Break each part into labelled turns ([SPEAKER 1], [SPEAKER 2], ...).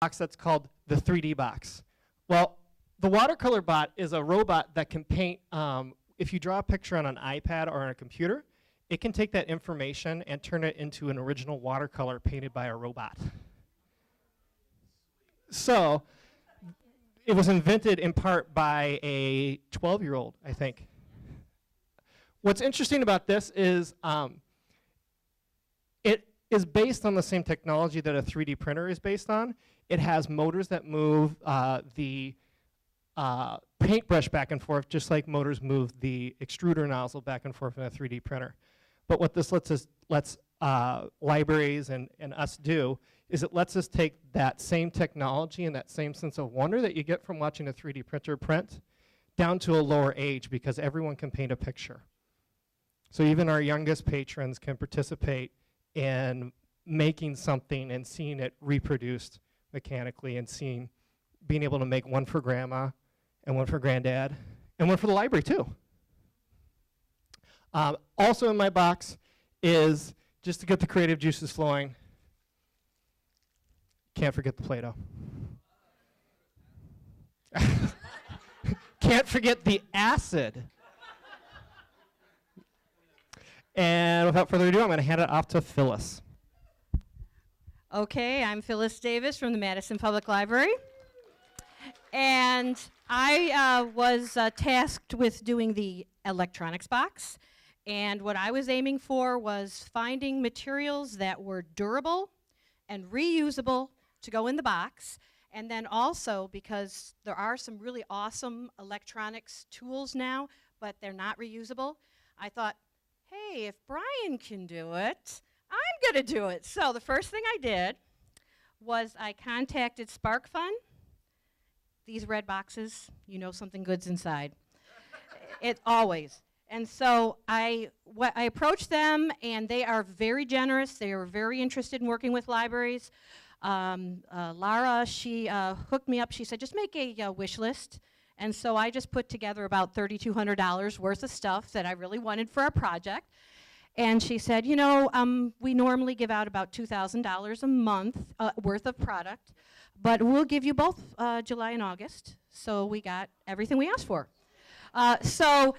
[SPEAKER 1] box that's called the 3D box. Well, the watercolor bot is a robot that can paint, if you draw a picture on an iPad or on a computer, it can take that information and turn it into an original watercolor painted by a robot. So, it was invented in part by a 12-year-old, I think. What's interesting about this is it is based on the same technology that a 3D printer is based on. It has motors that move the paintbrush back and forth, just like motors move the extruder nozzle back and forth in a 3D printer. But what this lets libraries and us do is it lets us take that same technology and that same sense of wonder that you get from watching a 3D printer print down to a lower age, because everyone can paint a picture. So even our youngest patrons can participate in making something and seeing it reproduced mechanically, and being able to make one for grandma and one for granddad and one for the library too. Also in my box is, just to get the creative juices flowing, can't forget the Play-Doh. Can't forget the acid. And without further ado, I'm going to hand it off to Phyllis.
[SPEAKER 2] Okay, I'm Phyllis Davis from the Madison Public Library. And I was tasked with doing the electronics box. And what I was aiming for was finding materials that were durable and reusable to go in the box. And then also, because there are some really awesome electronics tools now, but they're not reusable, I thought, hey, if Brian can do it, I'm going to do it. So the first thing I did was I contacted SparkFun. These red boxes, you know something good's inside. It always. And so I approached them, and they are very generous. They are very interested in working with libraries. Lara, she hooked me up. She said, just make a wish list. And so I just put together about $3,200 worth of stuff that I really wanted for our project. And she said, you know, we normally give out about $2,000 a month worth of product, but we'll give you both July and August. So we got everything we asked for. So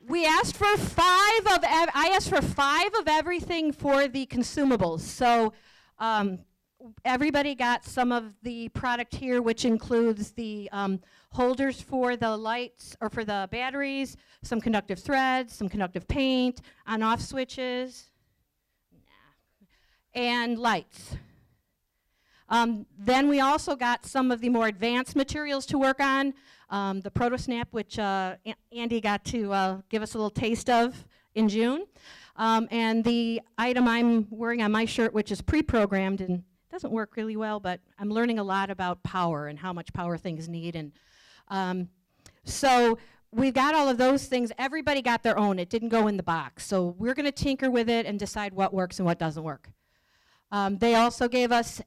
[SPEAKER 2] we asked for I asked for 5 of everything for the consumables. So everybody got some of the product here, which includes the holders for the lights or for the batteries, some conductive threads, some conductive paint, on-off switches, and lights. Then we also got some of the more advanced materials to work on. The ProtoSnap, which Andy got to give us a little taste of in June. And the item I'm wearing on my shirt, which is pre-programmed and doesn't work really well, but I'm learning a lot about power and how much power things need. And so we've got all of those things. Everybody got their own. It didn't go in the box. So we're going to tinker with it and decide what works and what doesn't work. They also gave us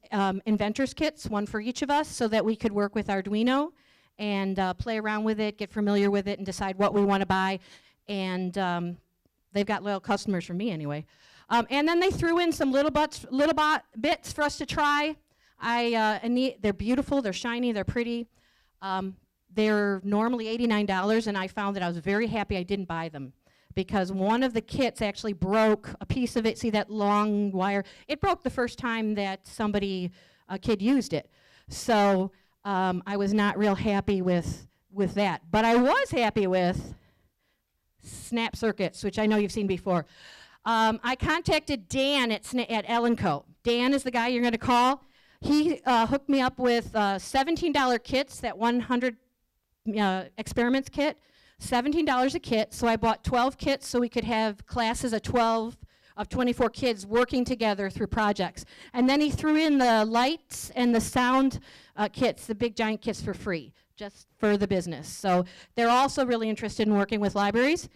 [SPEAKER 2] inventors kits, one for each of us, so that we could work with Arduino and play around with it, get familiar with it, and decide what we want to buy. And they've got loyal customers from me anyway. And then they threw in some little bits for us to try. They're beautiful, they're shiny, they're pretty. They're normally $89, and I found that I was very happy I didn't buy them, because one of the kits actually broke a piece of it. See that long wire? It broke the first time that a kid used it. So I was not real happy with that. But I was happy with snap circuits, which I know you've seen before. I contacted Dan at Ellen Co. Dan is the guy you're going to call. He hooked me up with $17 kits, that 100 experiments kit, $17 a kit. So I bought 12 kits so we could have classes of 24 kids working together through projects. And then he threw in the lights and the sound kits, the big giant kits, for free, just for the business. So they're also really interested in working with libraries.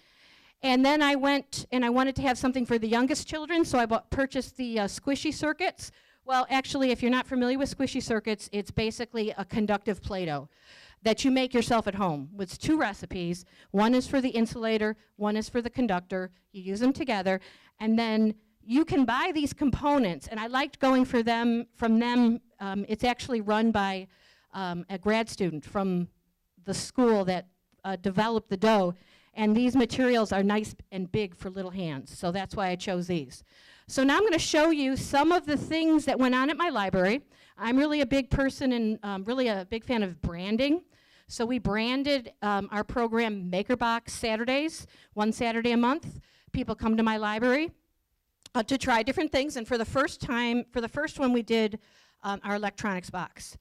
[SPEAKER 2] And then I went and I wanted to have something for the youngest children, so I purchased the squishy circuits. Well, actually, if you're not familiar with squishy circuits, it's basically a conductive Play-Doh that you make yourself at home with 2 recipes. One is for the insulator, one is for the conductor. You use them together, and then you can buy these components, and I liked going for them from them. It's actually run by a grad student from the school that developed the dough, and these materials are nice and big for little hands, so that's why I chose these. So now I'm going to show you some of the things that went on at my library. I'm really a big person and really a big fan of branding. So we branded our program Makerbox Saturdays, one Saturday a month. People come to my library to try different things, and for the first one we did our electronics box.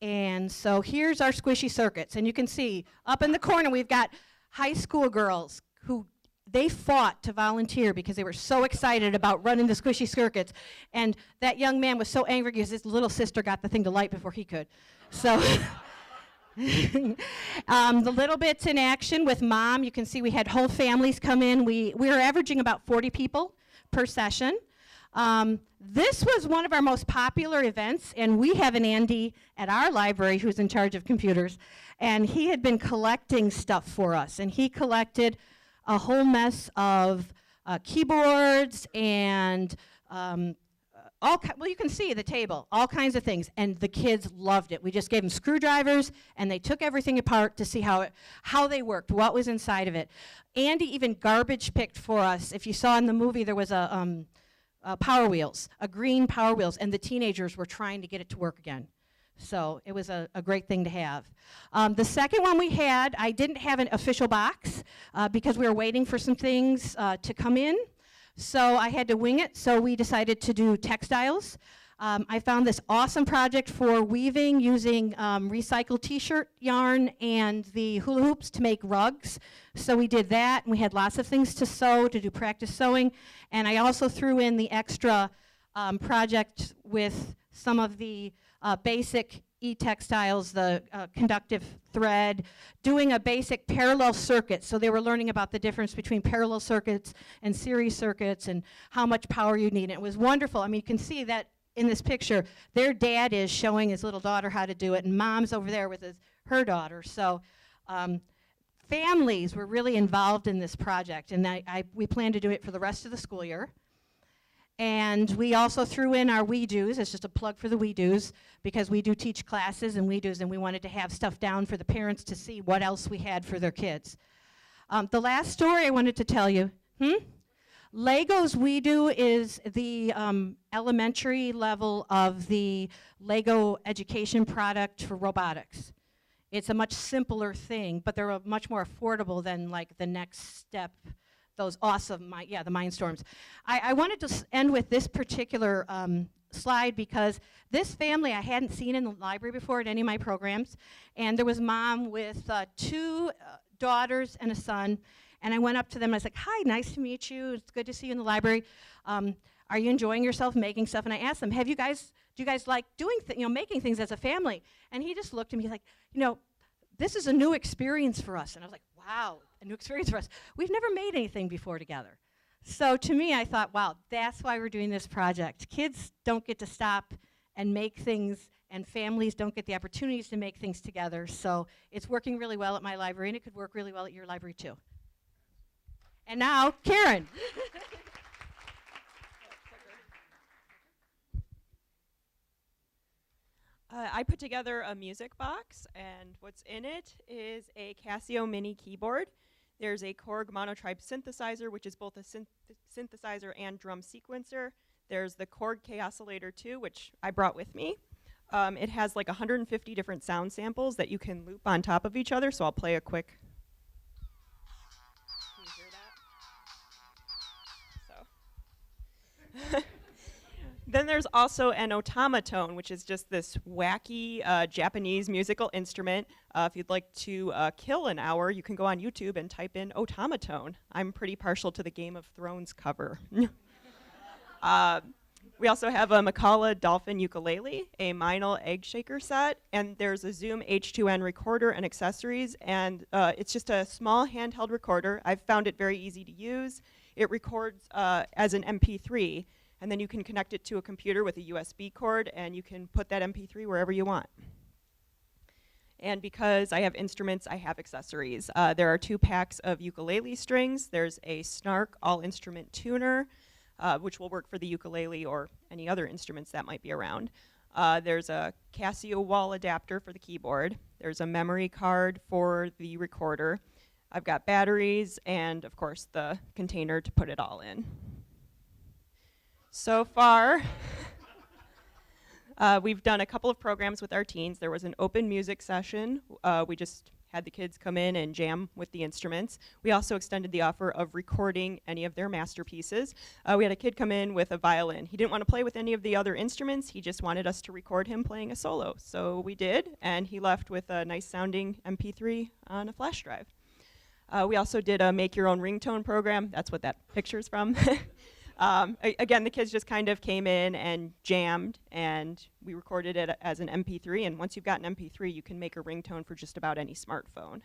[SPEAKER 2] And so here's our squishy circuits, and you can see up in the corner we've got high school girls who they fought to volunteer because they were so excited about running the squishy circuits, and that young man was so angry because his little sister got the thing to light before he could. So the little bits in action with Mom, you can see we had whole families come in. We were averaging about 40 people per session. This was one of our most popular events, and we have an Andy at our library who's in charge of computers, and he had been collecting stuff for us, and he collected a whole mess of keyboards and well, you can see the table, all kinds of things, and the kids loved it. We just gave them screwdrivers, and they took everything apart to see how they worked, what was inside of it. Andy even garbage picked for us. If you saw in the movie, there was a Power Wheels, a green Power Wheels, and the teenagers were trying to get it to work again. So it was a great thing to have. The second one we had, I didn't have an official box because we were waiting for some things to come in. So I had to wing it, so we decided to do textiles. I found this awesome project for weaving using recycled t-shirt yarn and the hula hoops to make rugs. So we did that, and we had lots of things to sew, to do practice sewing. And I also threw in the extra project with some of the basic e-textiles, the conductive thread, doing a basic parallel circuit. So they were learning about the difference between parallel circuits and series circuits and how much power you need. And it was wonderful. I mean, you can see that in this picture, their dad is showing his little daughter how to do it, and Mom's over there with her daughter. So families were really involved in this project, and we plan to do it for the rest of the school year. And we also threw in our We Do's. It's just a plug for the We Do's, because we do teach classes and We Do's, and we wanted to have stuff down for the parents to see what else we had for their kids. The last story I wanted to tell you, Lego's We Do is the elementary level of the Lego education product for robotics. It's a much simpler thing, but they're much more affordable than like the next step, those awesome, the Mindstorms. I wanted to end with this particular slide because this family I hadn't seen in the library before at any of my programs, and there was Mom with two daughters and a son, and I went up to them and I was like, "Hi, nice to meet you. It's good to see you in the library. Are you enjoying yourself making stuff?" And I asked them, do you guys like doing making things as a family? And he just looked at me like, this is a new experience for us. And I was like, wow, a new experience for us. We've never made anything before together. So to me, I thought, wow, that's why we're doing this project. Kids don't get to stop and make things, and families don't get the opportunities to make things together. So it's working really well at my library, and it could work really well at your library too. And now, Karen.
[SPEAKER 3] I put together a music box, and what's in it is a Casio mini keyboard. There's a Korg monotribe synthesizer, which is both a synthesizer and drum sequencer. There's the Korg K-oscillator 2, which I brought with me. It has like 150 different sound samples that you can loop on top of each other, so I'll play a quick. Can you hear that? So. Then there's also an automaton, which is just this wacky Japanese musical instrument. If you'd like to kill an hour, you can go on YouTube and type in automaton. I'm pretty partial to the Game of Thrones cover. We also have a Macala Dolphin ukulele, a Meinl egg shaker set, and there's a Zoom H2N recorder and accessories, and it's just a small handheld recorder. I've found it very easy to use. It records as an MP3, and then you can connect it to a computer with a USB cord, and you can put that MP3 wherever you want. And because I have instruments, I have accessories. There are 2 packs of ukulele strings. There's a Snark all-instrument tuner. which will work for the ukulele or any other instruments that might be around. There's a Casio wall adapter for the keyboard. There's a memory card for the recorder. I've got batteries and, of course, the container to put it all in. So far, we've done a couple of programs with our teens. There was an open music session. We just had the kids come in and jam with the instruments. We also extended the offer of recording any of their masterpieces. We had a kid come in with a violin. He didn't want to play with any of the other instruments. He just wanted us to record him playing a solo. So we did, and he left with a nice sounding MP3 on a flash drive. We also did a make your own ringtone program. That's what that picture's from. Again, the kids just kind of came in and jammed, and we recorded it as an MP3. And once you've got an MP3, you can make a ringtone for just about any smartphone.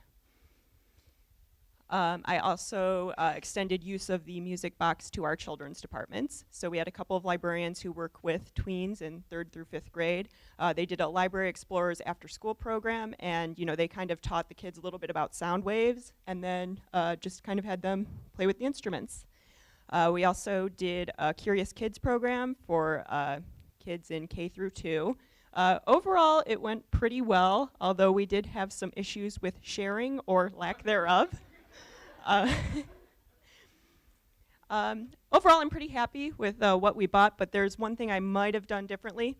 [SPEAKER 3] I also extended use of the music box to our children's departments. So we had a couple of librarians who work with tweens in 3rd through 5th grade. They did a Library Explorers after school program, and they kind of taught the kids a little bit about sound waves, and then just kind of had them play with the instruments. We also did a Curious Kids program for kids in K through 2. Overall, it went pretty well, although we did have some issues with sharing or lack thereof. Overall, I'm pretty happy with what we bought, but there's one thing I might have done differently.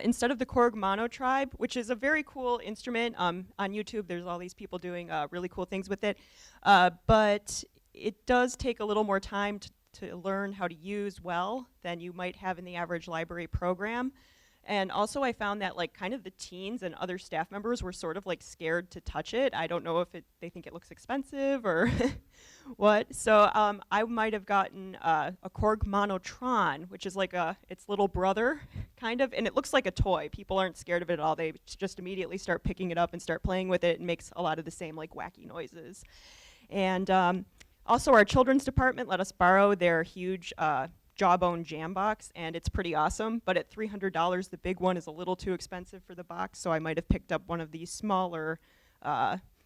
[SPEAKER 3] Instead of the Korg Mono Tribe, which is a very cool instrument, on YouTube there's all these people doing really cool things with it, but it does take a little more time to learn how to use well than you might have in the average library program. And also I found that kind of the teens and other staff members were sort of like scared to touch it. I don't know if they think it looks expensive or what. So I might have gotten a Korg Monotron, which is like its little brother kind of, and it looks like a toy. People aren't scared of it at all. They just immediately start picking it up and start playing with it and makes a lot of the same wacky noises. And also, our children's department let us borrow their huge Jawbone Jam box, and it's pretty awesome, but at $300, the big one is a little too expensive for the box, so I might have picked up one of these smaller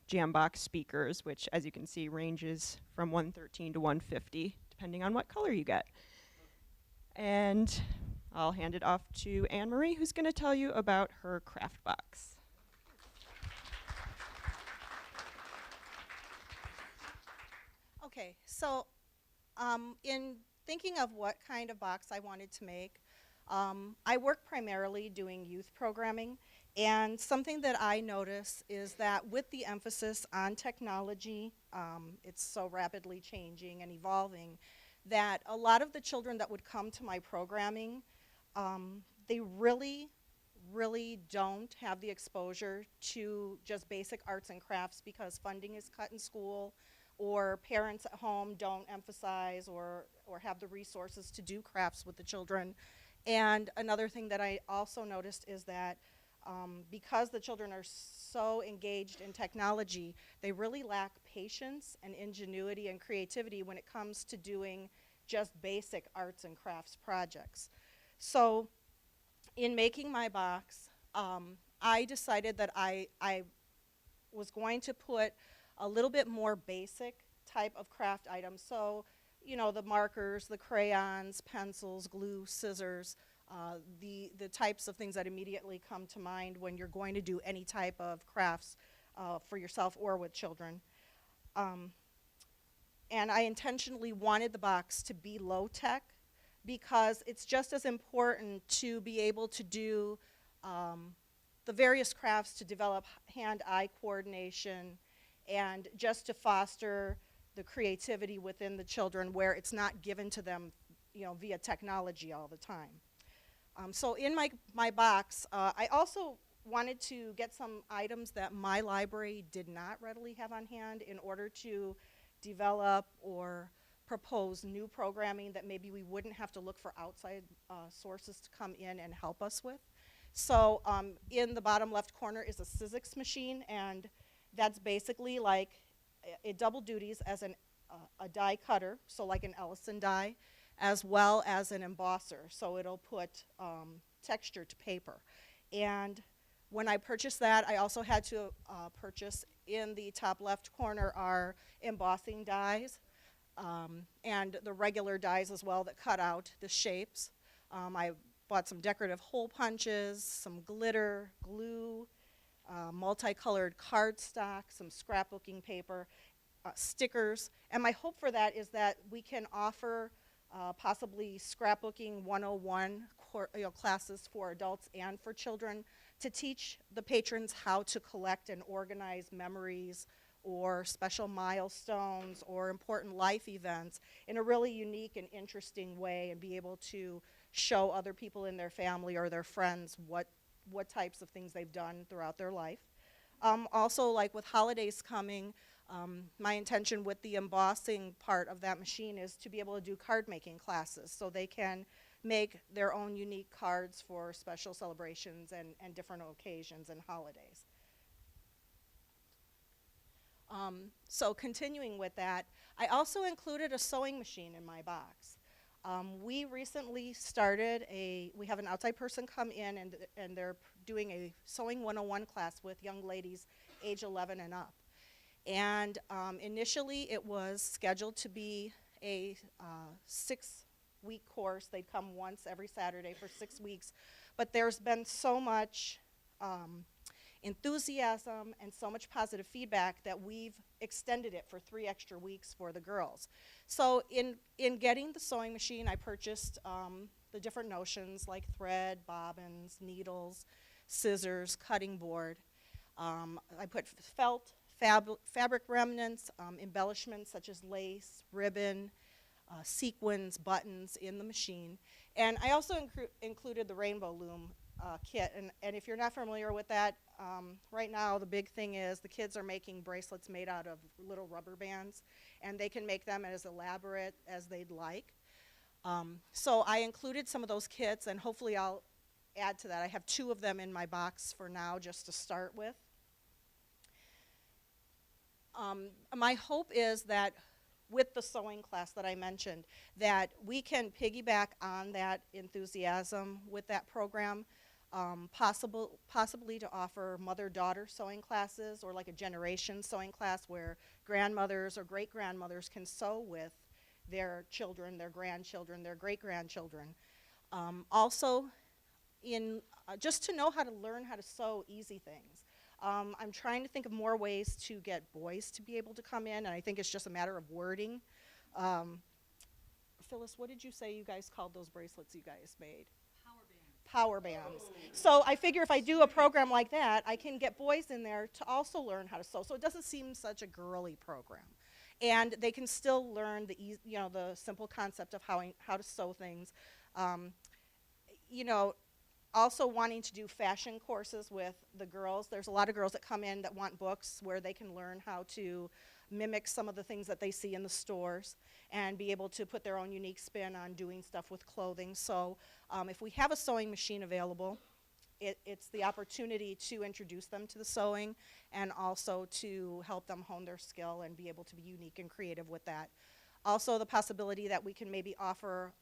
[SPEAKER 3] Jam box speakers, which, as you can see, ranges from $113 to $150, depending on what color you get. And I'll hand it off to Anne-Marie, who's going to tell you about her craft box.
[SPEAKER 4] Okay, so in thinking of what kind of box I wanted to make, I work primarily doing youth programming, and something that I notice is that with the emphasis on technology, it's so rapidly changing and evolving, that a lot of the children that would come to my programming, they really don't have the exposure to just basic arts and crafts because funding is cut in school, or parents at home don't emphasize or have the resources to do crafts with the children. And another thing that I also noticed is that because the children are so engaged in technology, they really lack patience and ingenuity and creativity when it comes to doing just basic arts and crafts projects. So in making my box, I decided that I was going to put a little bit more basic type of craft items. So, the markers, the crayons, pencils, glue, scissors, the types of things that immediately come to mind when you're going to do any type of crafts for yourself or with children. And I intentionally wanted the box to be low tech because it's just as important to be able to do the various crafts to develop hand-eye coordination and just to foster the creativity within the children where it's not given to them, via technology all the time. So in my box, I also wanted to get some items that my library did not readily have on hand in order to develop or propose new programming that maybe we wouldn't have to look for outside sources to come in and help us with. So in the bottom left corner is a Sizzix machine, and that's basically it double duties as a die cutter, so like an Ellison die, as well as an embosser, so it'll put texture to paper. And when I purchased that, I also had to purchase in the top left corner our embossing dies. and the regular dies as well that cut out the shapes. I bought some decorative hole punches, some glitter, glue, multicolored cardstock, some scrapbooking paper, stickers. And my hope for that is that we can offer possibly scrapbooking 101 classes for adults and for children to teach the patrons how to collect and organize memories or special milestones or important life events in a really unique and interesting way, and be able to show other people in their family or their friends what types of things they've done throughout their life. Also, like with holidays coming, my intention with the embossing part of that machine is to be able to do card making classes, so they can make their own unique cards for special celebrations and different occasions and holidays. So continuing with that, I also included a sewing machine in my box. We recently started we have an outside person come in, and they're doing a Sewing 101 class with young ladies age 11 and up. And initially it was scheduled to be a 6-week course. They'd come once every Saturday for 6 weeks. But there's been so much enthusiasm and so much positive feedback that we've extended it for 3 extra weeks for the girls. So in getting the sewing machine, I purchased the different notions like thread, bobbins, needles, scissors, cutting board. I put felt, fabric remnants, embellishments such as lace, ribbon, sequins, buttons in the machine. And I also included the rainbow loom kit. And if you're not familiar with that, right now the big thing is the kids are making bracelets made out of little rubber bands, and they can make them as elaborate as they'd like. So I included some of those kits, and hopefully I'll add to that. I have 2 of them in my box for now just to start with. My hope is that with the sewing class that I mentioned, that we can piggyback on that enthusiasm with that program, possibly to offer mother-daughter sewing classes, or like a generation sewing class where grandmothers or great-grandmothers can sew with their children, their grandchildren, their great-grandchildren. Also, just to know how to learn how to sew easy things. I'm trying to think of more ways to get boys to be able to come in, and I think it's just a matter of wording. Phyllis, what did you say you guys called those bracelets you guys made? Power bands. So I figure if I do a program like that, I can get boys in there to also learn how to sew. So it doesn't seem such a girly program. And they can still learn the simple concept of how to sew things. Also wanting to do fashion courses with the girls. There's a lot of girls that come in that want books where they can learn how to mimic some of the things that they see in the stores and be able to put their own unique spin on doing stuff with clothing. So if we have a sewing machine available, it's the opportunity to introduce them to the sewing and also to help them hone their skill and be able to be unique and creative with that. Also, the possibility that we can maybe offer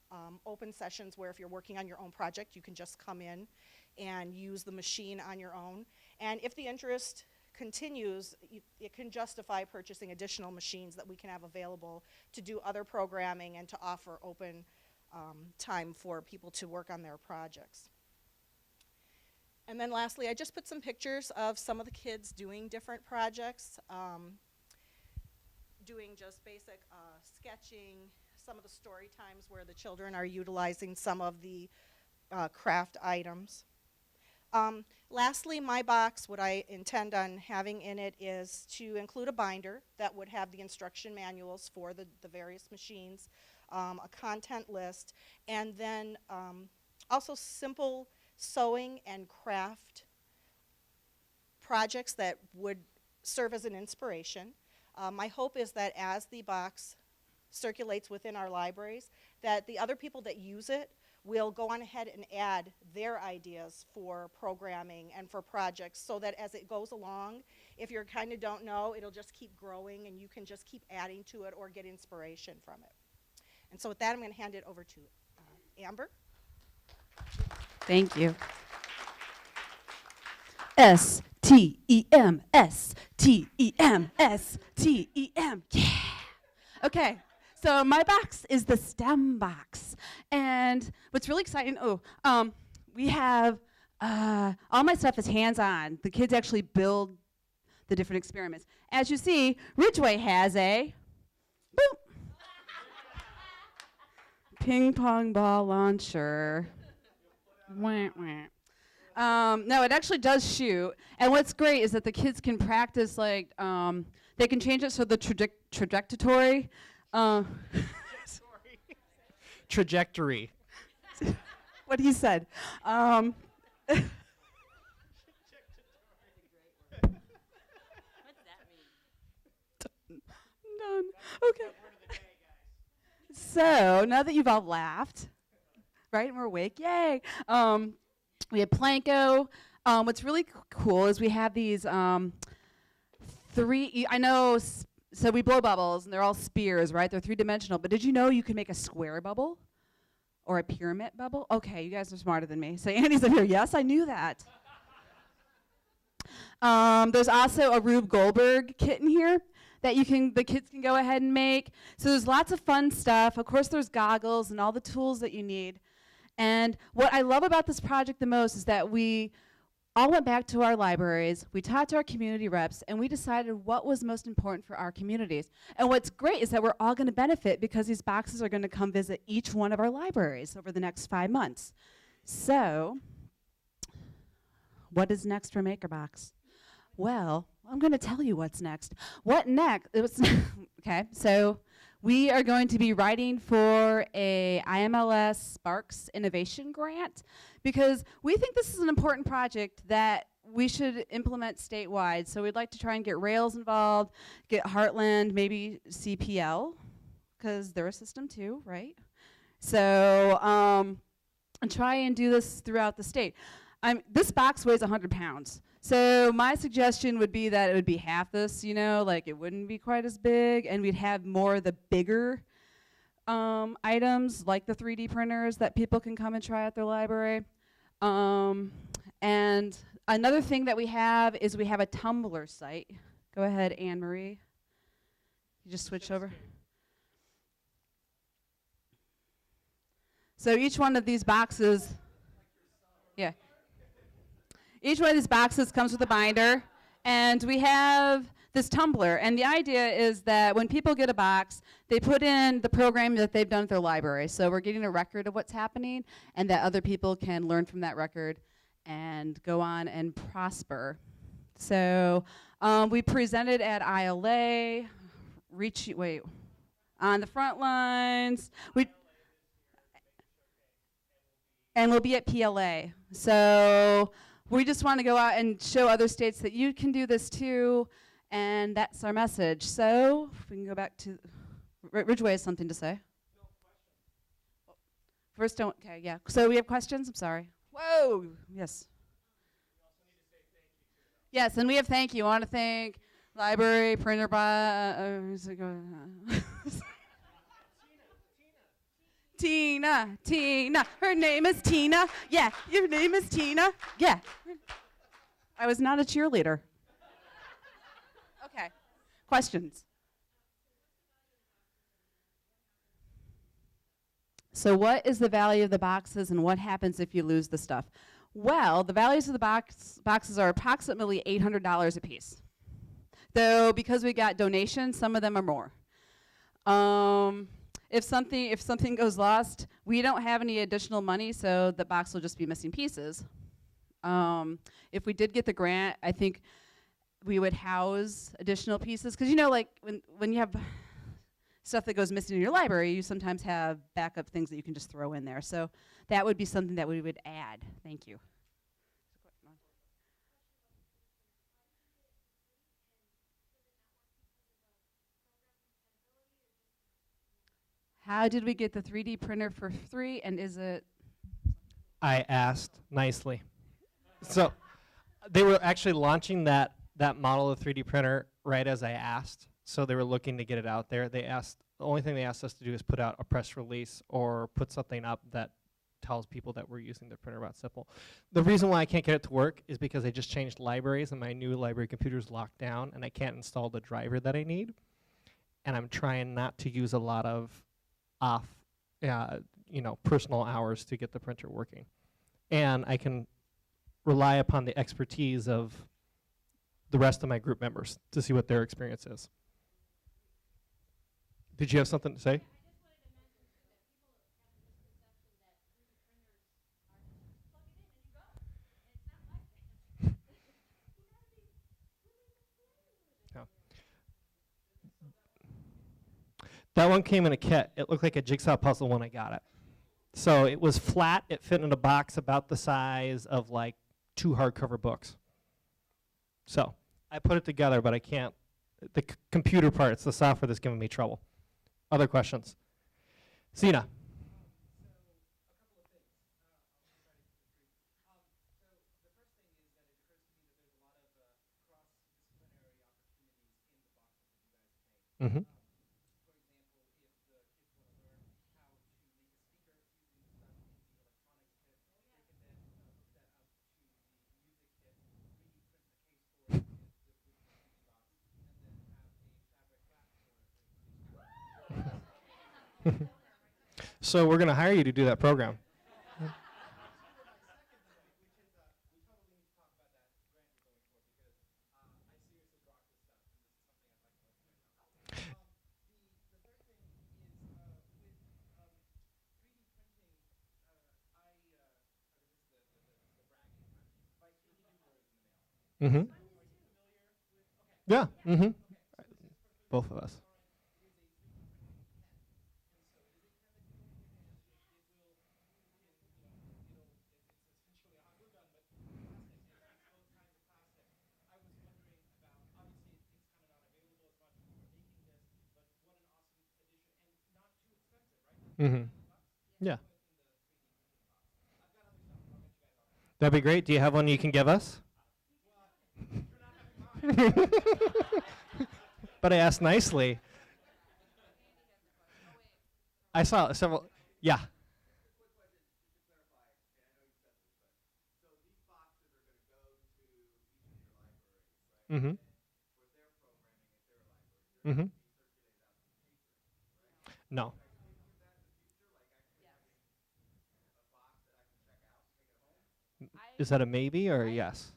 [SPEAKER 4] open sessions where if you're working on your own project, you can just come in and use the machine on your own. And if the interest continues, it can justify purchasing additional machines that we can have available to do other programming and to offer open time for people to work on their projects. And then lastly, I just put some pictures of some of the kids doing different projects. Doing just basic sketching, some of the story times where the children are utilizing some of the craft items. Lastly, my box, what I intend on having in it is to include a binder that would have the instruction manuals for the various machines, a content list, and then also simple sewing and craft projects that would serve as an inspiration. My hope is that as the box circulates within our libraries, that the other people that use it will go on ahead and add their ideas for programming and for projects, so that as it goes along, if you kind of don't know, it'll just keep growing and you can just keep adding to it or get inspiration from it. And so with that, I'm going to hand it over to Amber.
[SPEAKER 5] Thank you. S-T-E-M, S-T-E-M, S-T-E-M, yeah. Okay, So my box is the STEM box. And what's really exciting, we have, all my stuff is hands-on. The kids actually build the different experiments. As you see, Ridgeway has a boop, ping pong ball launcher. Wah, wah. No, it actually does shoot. And what's great is that the kids can practice, like, they can change it so the trajectory.
[SPEAKER 1] Trajectory.
[SPEAKER 5] What he said. Done. Okay. So now that you've all laughed, right, and we're awake, yay! We have Planko. What's really cool is we have these three. I know. So we blow bubbles, and they're all spheres, right? They're three-dimensional. But did you know you can make a square bubble or a pyramid bubble? Okay, you guys are smarter than me. So Andy's up here. Yes, I knew that. There's also a Rube Goldberg kit in here that the kids can go ahead and make. So there's lots of fun stuff. Of course, there's goggles and all the tools that you need. And what I love about this project the most is that we all went back to our libraries, we talked to our community reps, and we decided what was most important for our communities. And what's great is that we're all going to benefit because these boxes are going to come visit each one of our libraries over the next 5 months. So, what is next for Makerbox? Well, I'm going to tell you what's next. What next? Okay, so we are going to be writing for a IMLS Sparks Innovation Grant because we think this is an important project that we should implement statewide. So we'd like to try and get Rails involved, get Heartland, maybe CPL, because they're a system too, right? So, and try and do this throughout the state. This box weighs 100 pounds. So my suggestion would be that it would be half this, like it wouldn't be quite as big, and we'd have more of the bigger items, like the 3D printers that people can come and try at their library. And another thing that we have is we have a Tumblr site. Go ahead, Anne-Marie. You just switch over. So each one of these boxes, yeah. Each one of these boxes comes with a binder, and we have this Tumblr. And the idea is that when people get a box, they put in the program that they've done at their library. So we're getting a record of what's happening, and that other people can learn from that record and go on and prosper. So we presented at ILA, on the front lines. And we'll be at PLA. So we just want to go out and show other states that you can do this too, and that's our message. So if we can go back to, Ridgeway has something to say. First, okay, yeah. So we have questions? I'm sorry. Whoa, yes. Yes, and we have thank you. I want to thank library, printer, Tina. Her name is Tina. Yeah, your name is Tina. Yeah. I was not a cheerleader. Okay. Questions? So what is the value of the boxes and what happens if you lose the stuff? Well, the values of the boxes are approximately $800 a piece. Though because we got donations, some of them are more. If something goes lost, we don't have any additional money, so the box will just be missing pieces. If we did get the grant, I think we would house additional pieces, because like when you have stuff that goes missing in your library, you sometimes have backup things that you can just throw in there. So that would be something that we would add. Thank you. How did we get the 3D printer for free, and is it?
[SPEAKER 1] I asked nicely. So they were actually launching that model of 3D printer right as I asked. So they were looking to get it out there. The only thing they asked us to do is put out a press release or put something up that tells people that we're using the printer about simple. The reason why I can't get it to work is because I just changed libraries and my new library computer is locked down and I can't install the driver that I need. and I'm trying not to use a lot of off, personal hours to get the printer working. And I can rely upon the expertise of the rest of my group members to see what their experience is. Did you have something to say? That one came in a kit. It looked like a jigsaw puzzle when I got it. So it was flat. It fit in a box about the size of like 2 hardcover books. So I put it together, but I can't. The computer part, it's the software that's giving me trouble. Other questions? Sina. Mm-hmm. So we're going to hire you to do that program. Mm-hmm. Yeah. Mm-hmm. Both of us. Mm-hmm. Yeah. That'd be great. Do you have one you can give us? But I asked nicely. I saw several. Yeah. Mm-hmm. Mm-hmm. No. Is that a maybe or a yes?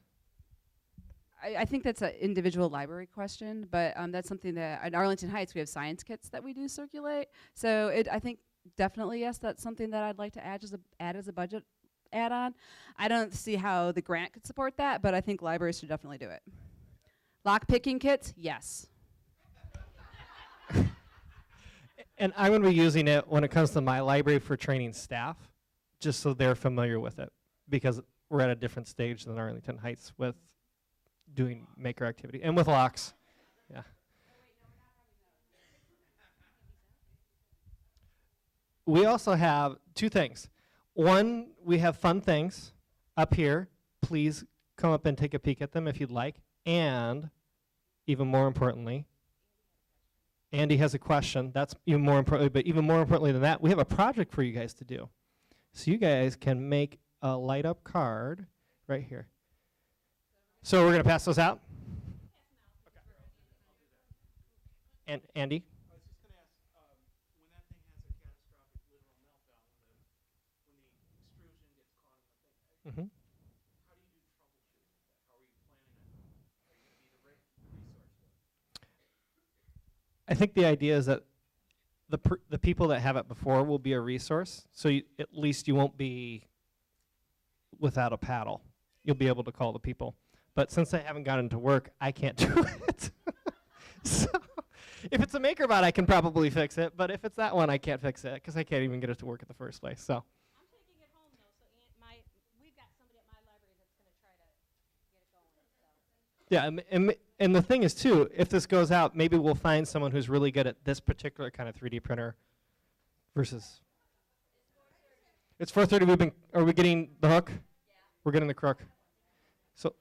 [SPEAKER 5] I think that's an individual library question, but that's something that at Arlington Heights we have science kits that we do circulate. So I think definitely yes, that's something that I'd like to add as a budget add-on. I don't see how the grant could support that, but I think libraries should definitely do it. Lock picking kits, yes.
[SPEAKER 1] And I'm going to be using it when it comes to my library for training staff, just so they're familiar with it, because we're at a different stage than Arlington Heights with doing maker activity and with locks. Yeah. We also have 2 things. One, we have fun things up here. Please come up and take a peek at them if you'd like. And even more importantly, Andy has a question. That's even more importantly, but even more importantly than that, we have a project for you guys to do. So you guys can make a light up card right here. So we're going to pass those out. Okay. And Andy?
[SPEAKER 6] I was just going to ask, when that thing has a catastrophic literal meltdown, when the extrusion gets caught in the thing,
[SPEAKER 1] Mm-hmm.
[SPEAKER 6] how do you do troubleshooting with that? How are you planning on it? Are you going to be the resource for it?
[SPEAKER 1] I think the idea is that the people that have it before will be a resource, so at least you won't be without a paddle. You'll be able to call the people. But since I haven't gotten to work, I can't do it. So if it's a MakerBot, I can probably fix it. But if it's that one, I can't fix it because I can't even get it to work in the first place. So.
[SPEAKER 2] I'm taking it home though, so we've got somebody at my library that's going to try to get it going. So.
[SPEAKER 1] Yeah, and the thing is too, if this goes out, maybe we'll find someone who's really good at this particular kind of 3D printer versus. It's 4:30. Are we getting the hook? Yeah. We're getting the crook. So